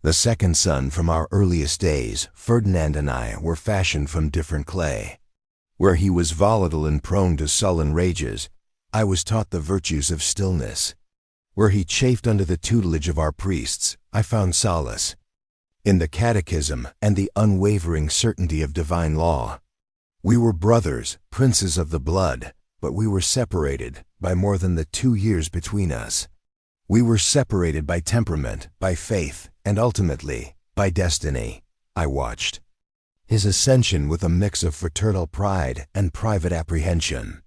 The second son from our earliest days, Ferdinand and I were fashioned from different clay. Where he was volatile and prone to sullen rages, I was taught the virtues of stillness. Where he chafed under the tutelage of our priests, I found solace in the catechism and the unwavering certainty of divine law. We were brothers, princes of the blood, but we were separated by more than the 2 years between us. We were separated by temperament, by faith, and ultimately, by destiny. I watched his ascension with a mix of fraternal pride and private apprehension.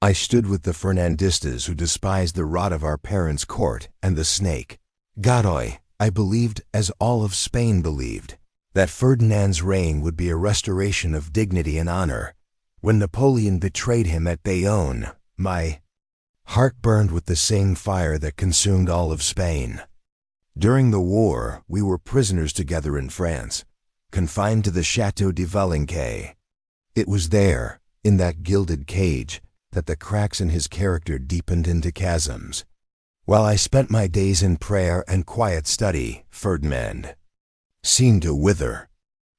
I stood with the Fernandistas who despised the rod of our parents' court and the snake. Godoy, I believed, as all of Spain believed, that Ferdinand's reign would be a restoration of dignity and honor. When Napoleon betrayed him at Bayonne, my heart burned with the same fire that consumed all of Spain. During the war, we were prisoners together in France, confined to the Château de Valenquay. It was there, in that gilded cage, that the cracks in his character deepened into chasms. While I spent my days in prayer and quiet study, Ferdinand seemed to wither.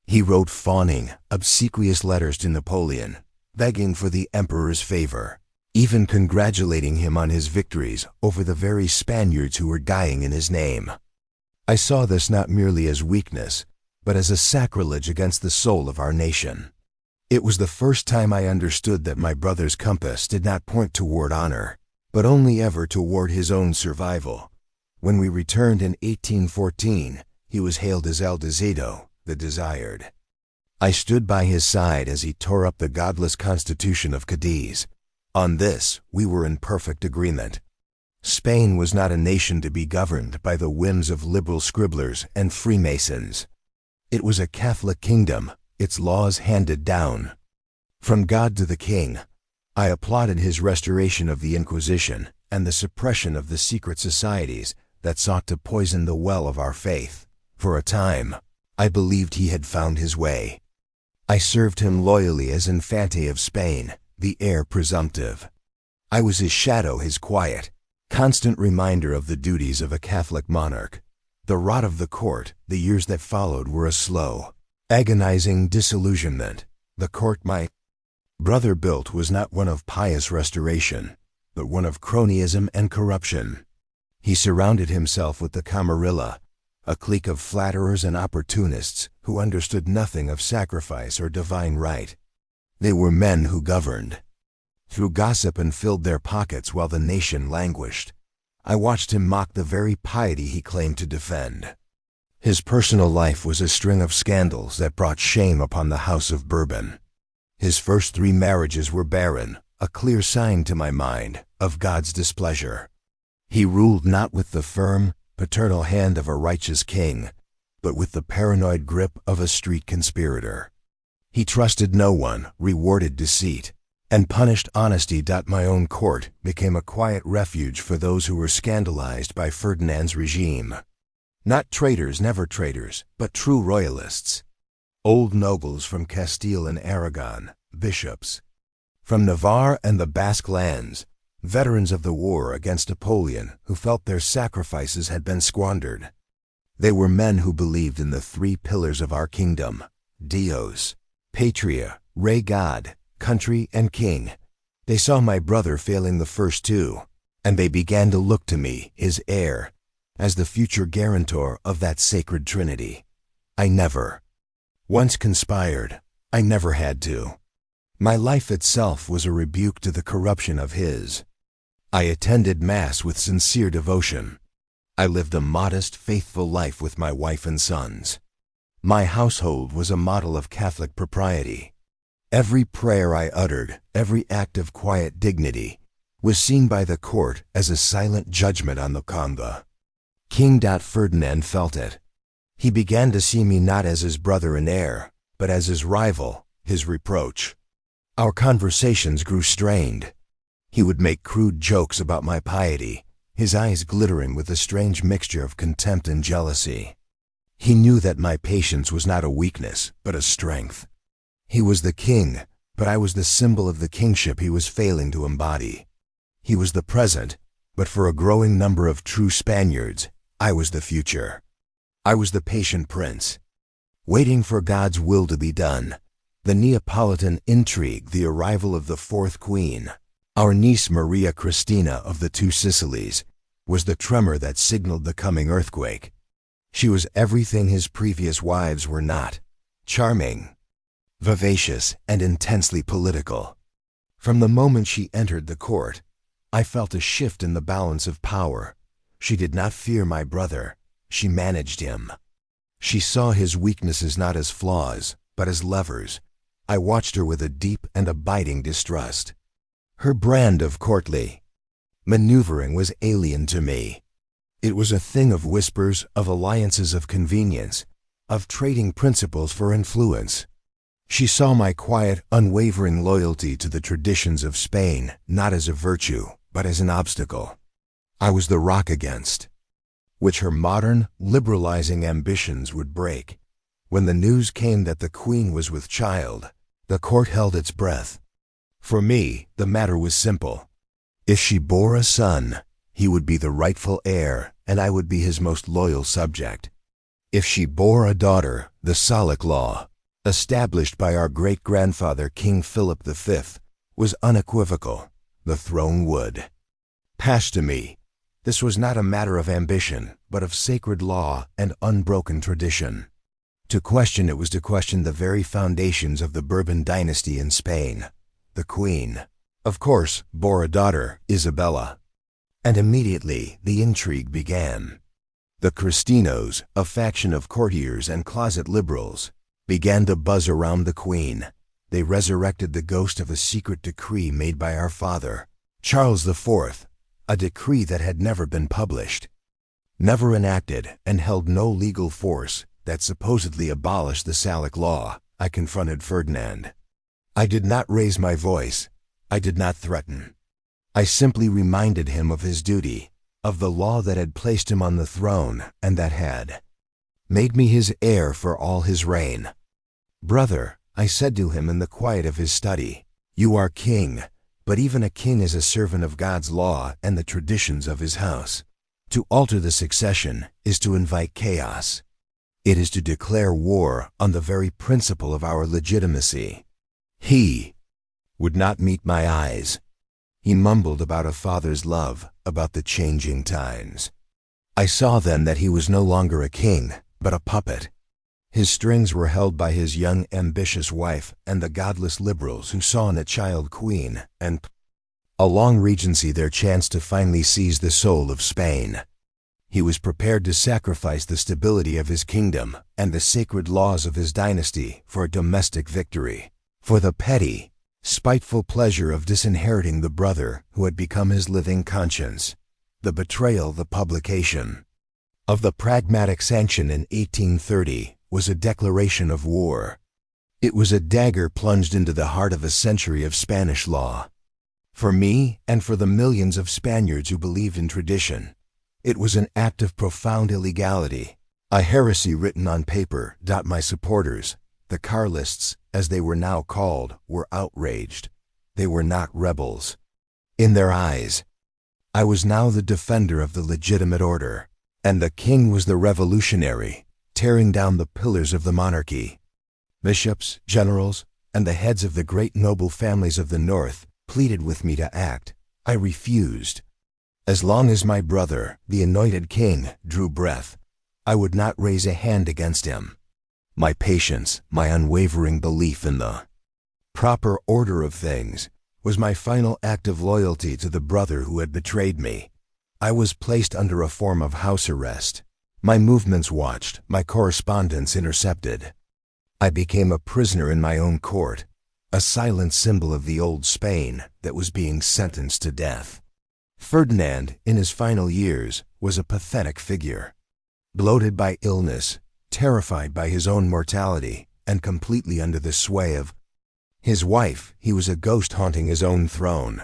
He wrote fawning, obsequious letters to Napoleon, begging for the emperor's favor, even congratulating him on his victories over the very Spaniards who were dying in his name. I saw this not merely as weakness, but as a sacrilege against the soul of our nation. It was the first time I understood that my brother's compass did not point toward honor, but only ever toward his own survival. When we returned in 1814, he was hailed as El Deseado, the desired. I stood by his side as he tore up the godless constitution of Cadiz. On this, we were in perfect agreement. Spain was not a nation to be governed by the whims of liberal scribblers and Freemasons. It was a Catholic kingdom, its laws handed down from God to the king. I applauded his restoration of the Inquisition and the suppression of the secret societies that sought to poison the well of our faith. For a time, I believed he had found his way. I served him loyally as Infante of Spain, the heir presumptive. I was his shadow, his quiet, constant reminder of the duties of a Catholic monarch. The rot of the court, the years that followed, were a slow, agonizing disillusionment. The court my brother built was not one of pious restoration, but one of cronyism and corruption. He surrounded himself with the Camarilla, a clique of flatterers and opportunists who understood nothing of sacrifice or divine right. They were men who governed through gossip and filled their pockets while the nation languished. I watched him mock the very piety he claimed to defend. His personal life was a string of scandals that brought shame upon the House of Bourbon. His first 3 marriages were barren, a clear sign to my mind of God's displeasure. He ruled not with the firm, paternal hand of a righteous king, but with the paranoid grip of a street conspirator. He trusted no one, rewarded deceit, and punished honesty. My own court became a quiet refuge for those who were scandalized by Ferdinand's regime. Not traitors, never traitors, but true royalists. Old nobles from Castile and Aragon, bishops from Navarre and the Basque lands, veterans of the war against Napoleon who felt their sacrifices had been squandered. They were men who believed in the 3 pillars of our kingdom: Dios, Patria, Rey, God, country and king. They saw my brother failing the first 2, and they began to look to me, his heir, as the future guarantor of that sacred trinity. I never once conspired. I never had to. My life itself was a rebuke to the corruption of his. I attended Mass with sincere devotion. I lived a modest, faithful life with my wife and sons. My household was a model of Catholic propriety. Every prayer I uttered, every act of quiet dignity, was seen by the court as a silent judgment on the conga. King Ferdinand felt it. He began to see me not as his brother and heir, but as his rival, his reproach. Our conversations grew strained. He would make crude jokes about my piety, his eyes glittering with a strange mixture of contempt and jealousy. He knew that my patience was not a weakness, but a strength. He was the king, but I was the symbol of the kingship he was failing to embody. He was the present, but for a growing number of true Spaniards, I was the future. I was the patient prince, waiting for God's will to be done. The Neapolitan intrigue, the arrival of the fourth queen, our niece Maria Cristina of the Two Sicilies, was the tremor that signaled the coming earthquake. She was everything his previous wives were not: charming, vivacious, and intensely political. From the moment she entered the court, I felt a shift in the balance of power. She did not fear my brother, she managed him. She saw his weaknesses not as flaws, but as levers. I watched her with a deep and abiding distrust. Her brand of courtly maneuvering was alien to me. It was a thing of whispers, of alliances, of convenience, of trading principles for influence. She saw my quiet, unwavering loyalty to the traditions of Spain not as a virtue, but as an obstacle. I was the rock against which her modern, liberalizing ambitions would break. When the news came that the queen was with child, the court held its breath. For me, the matter was simple. If she bore a son, he would be the rightful heir, and I would be his most loyal subject. If she bore a daughter, the Salic law, established by our great-grandfather King Philip V, was unequivocal: the throne would pass to me. This was not a matter of ambition, but of sacred law and unbroken tradition. To question it was to question the very foundations of the Bourbon dynasty in Spain. The queen, of course, bore a daughter, Isabella. And immediately the intrigue began. The Cristinos, a faction of courtiers and closet liberals, began to buzz around the queen. They resurrected the ghost of a secret decree made by our father, Charles IV, a decree that had never been published, never enacted, and held no legal force, that supposedly abolished the Salic law. I confronted Ferdinand. I did not raise my voice. I did not threaten. I simply reminded him of his duty, of the law that had placed him on the throne and that had made me his heir for all his reign. Brother, I said to him in the quiet of his study, you are king, but even a king is a servant of God's law and the traditions of his house. To alter the succession is to invite chaos. It is to declare war on the very principle of our legitimacy. He would not meet my eyes. He mumbled about a father's love, about the changing times. I saw then that he was no longer a king, but a puppet. His strings were held by his young, ambitious wife and the godless liberals who saw in a child queen and a long regency their chance to finally seize the soul of Spain. He was prepared to sacrifice the stability of his kingdom and the sacred laws of his dynasty for a domestic victory, for the petty, spiteful pleasure of disinheriting the brother who had become his living conscience. The betrayal, the publication of the Pragmatic Sanction in 1830 was a declaration of war. It was a dagger plunged into the heart of a century of Spanish law. For me and for the millions of Spaniards who believed in tradition, it was an act of profound illegality, a heresy written on paper. My supporters, the Carlists, as they were now called, were outraged. They were not rebels. In their eyes, I was now the defender of the legitimate order, and the king was the revolutionary, tearing down the pillars of the monarchy. Bishops, generals, and the heads of the great noble families of the North pleaded with me to act. I refused. As long as my brother, the anointed king, drew breath, I would not raise a hand against him. My patience, my unwavering belief in the proper order of things, was my final act of loyalty to the brother who had betrayed me. I was placed under a form of house arrest. My movements watched, my correspondence intercepted. I became a prisoner in my own court, a silent symbol of the old Spain that was being sentenced to death. Ferdinand, in his final years, was a pathetic figure. Bloated by illness, terrified by his own mortality, and completely under the sway of his wife, he was a ghost haunting his own throne.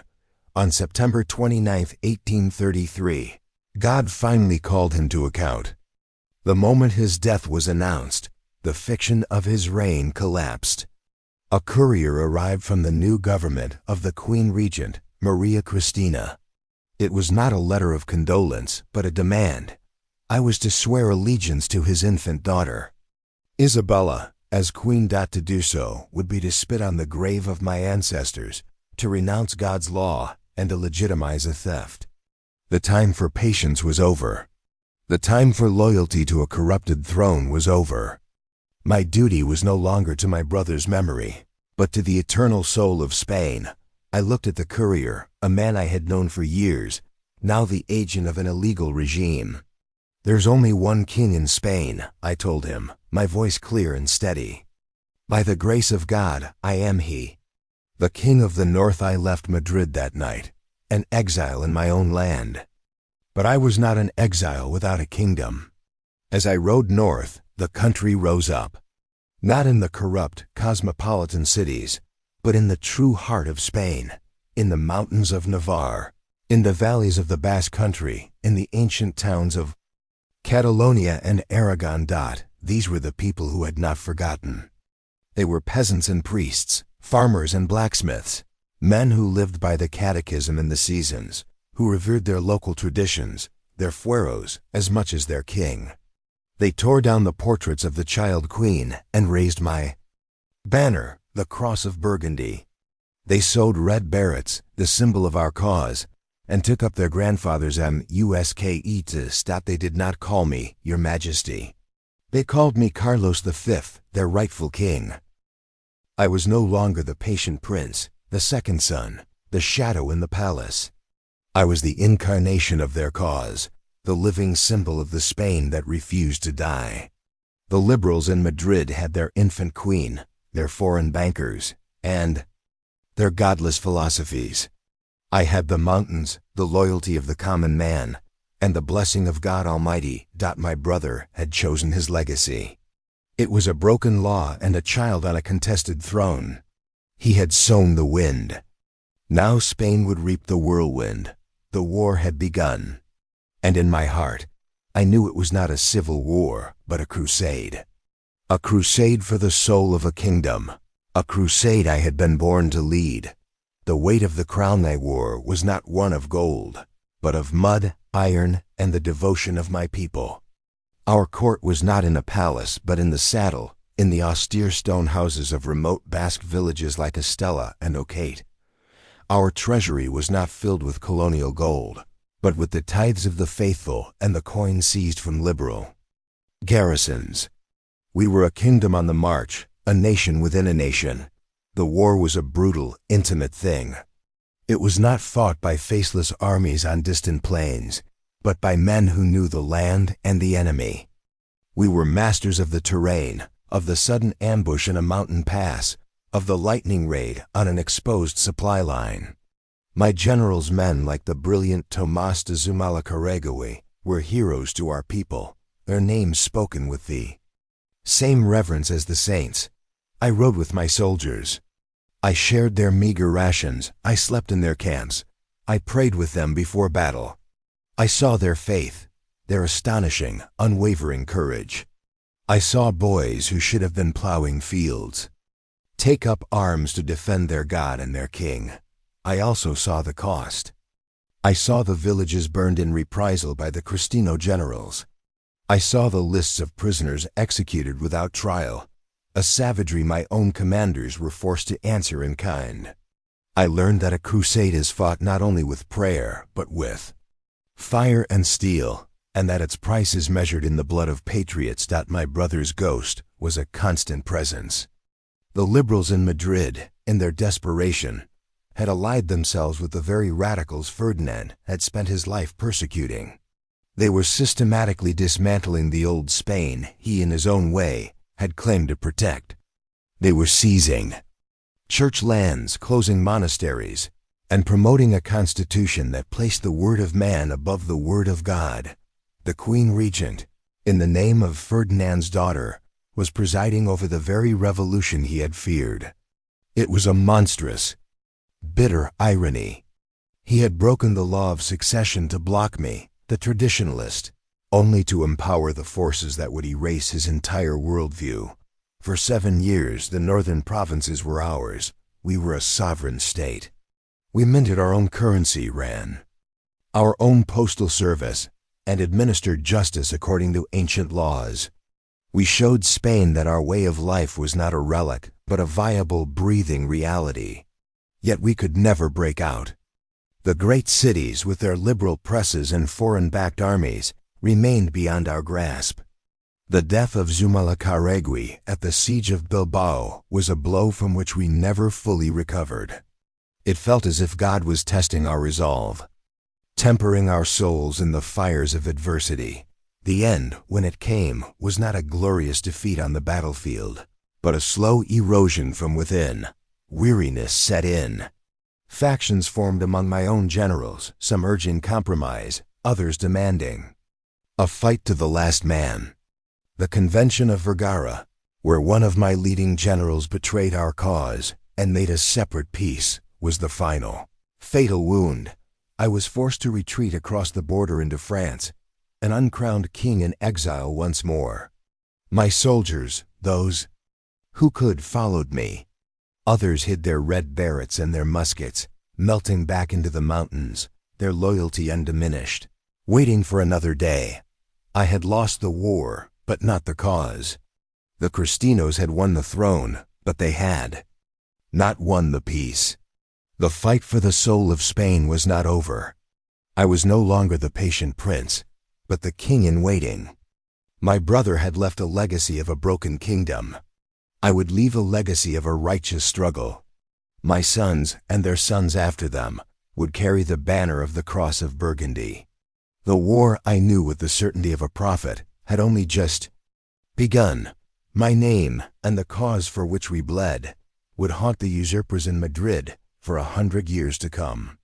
On September 29, 1833, God finally called him to account. The moment his death was announced, the fiction of his reign collapsed. A courier arrived from the new government of the Queen Regent, Maria Cristina. It was not a letter of condolence, but a demand. I was to swear allegiance to his infant daughter, Isabella. As queen. To do so would be to spit on the grave of my ancestors, to renounce God's law, and to legitimize a theft. The time for patience was over. The time for loyalty to a corrupted throne was over. My duty was no longer to my brother's memory, but to the eternal soul of Spain. I looked at the courier, a man I had known for years, now the agent of an illegal regime. "There's only one king in Spain," I told him, my voice clear and steady. "By the grace of God, I am he. The king of the north." I left Madrid that night, an exile in my own land. But I was not an exile without a kingdom. As I rode north, the country rose up. Not in the corrupt, cosmopolitan cities, but in the true heart of Spain, in the mountains of Navarre, in the valleys of the Basque Country, in the ancient towns of Catalonia and Aragon. These were the people who had not forgotten. They were peasants and priests, farmers and blacksmiths, men who lived by the catechism and the seasons, who revered their local traditions, their fueros, as much as their king. They tore down the portraits of the child queen and raised my banner, the Cross of Burgundy. They sewed red berets, the symbol of our cause, and took up their grandfather's musket. They did not call me, Your Majesty. They called me Carlos V, their rightful king. I was no longer the patient prince, the second son, the shadow in the palace. I was the incarnation of their cause, the living symbol of the Spain that refused to die. The liberals in Madrid had their infant queen, their foreign bankers, and their godless philosophies. I had the mountains, the loyalty of the common man, and the blessing of God Almighty. My brother had chosen his legacy. It was a broken law and a child on a contested throne. He had sown the wind. Now Spain would reap the whirlwind. The war had begun. And in my heart, I knew it was not a civil war, but a crusade. A crusade for the soul of a kingdom. A crusade I had been born to lead. The weight of the crown I wore was not one of gold, but of mud, iron, and the devotion of my people. Our court was not in a palace, but in the saddle, in the austere stone houses of remote Basque villages like Estella and Ocate. Our treasury was not filled with colonial gold, but with the tithes of the faithful and the coin seized from liberal garrisons. We were a kingdom on the march, a nation within a nation. The war was a brutal, intimate thing. It was not fought by faceless armies on distant plains, but by men who knew the land and the enemy. We were masters of the terrain, of the sudden ambush in a mountain pass, of the lightning raid on an exposed supply line. My general's men, like the brilliant Tomás de Zumalacárregui, were heroes to our people, their names spoken with the same reverence as the saints. I rode with my soldiers. I shared their meager rations. I slept in their camps. I prayed with them before battle. I saw their faith, their astonishing, unwavering courage. I saw boys who should have been plowing fields take up arms to defend their God and their king. I also saw the cost. I saw the villages burned in reprisal by the Cristino generals. I saw the lists of prisoners executed without trial, a savagery my own commanders were forced to answer in kind. I learned that a crusade is fought not only with prayer, but with fire and steel, and that its price is measured in the blood of patriots. My brother's ghost was a constant presence. The liberals in Madrid, in their desperation, had allied themselves with the very radicals Ferdinand had spent his life persecuting. They were systematically dismantling the old Spain he, in his own way, had claimed to protect. They were seizing church lands, closing monasteries, and promoting a constitution that placed the word of man above the word of God. The Queen Regent, in the name of Ferdinand's daughter, was presiding over the very revolution he had feared. It was a monstrous, bitter irony. He had broken the law of succession to block me, the traditionalist, only to empower the forces that would erase his entire worldview. For 7 years, the northern provinces were ours. We were a sovereign state. We minted our own currency, ran our own postal service, and administered justice according to ancient laws. We showed Spain that our way of life was not a relic, but a viable, breathing reality. Yet we could never break out. The great cities, with their liberal presses and foreign-backed armies, remained beyond our grasp. The death of Zumalacárregui at the siege of Bilbao was a blow from which we never fully recovered. It felt as if God was testing our resolve, tempering our souls in the fires of adversity. The end, when it came, was not a glorious defeat on the battlefield, but a slow erosion from within. Weariness set in. Factions formed among my own generals, some urging compromise, others demanding a fight to the last man. The Convention of Vergara, where one of my leading generals betrayed our cause and made a separate peace, was the final, fatal wound. I was forced to retreat across the border into France, an uncrowned king in exile once more. My soldiers, those who could, followed me. Others hid their red berets and their muskets, melting back into the mountains, their loyalty undiminished, waiting for another day. I had lost the war, but not the cause. The Cristinos had won the throne, but they had not won the peace. The fight for the soul of Spain was not over. I was no longer the patient prince, but the king in waiting. My brother had left a legacy of a broken kingdom. I would leave a legacy of a righteous struggle. My sons, and their sons after them, would carry the banner of the cross of Burgundy. The war, I knew with the certainty of a prophet, had only just begun. My name, and the cause for which we bled, would haunt the usurpers in Madrid for 100 years to come.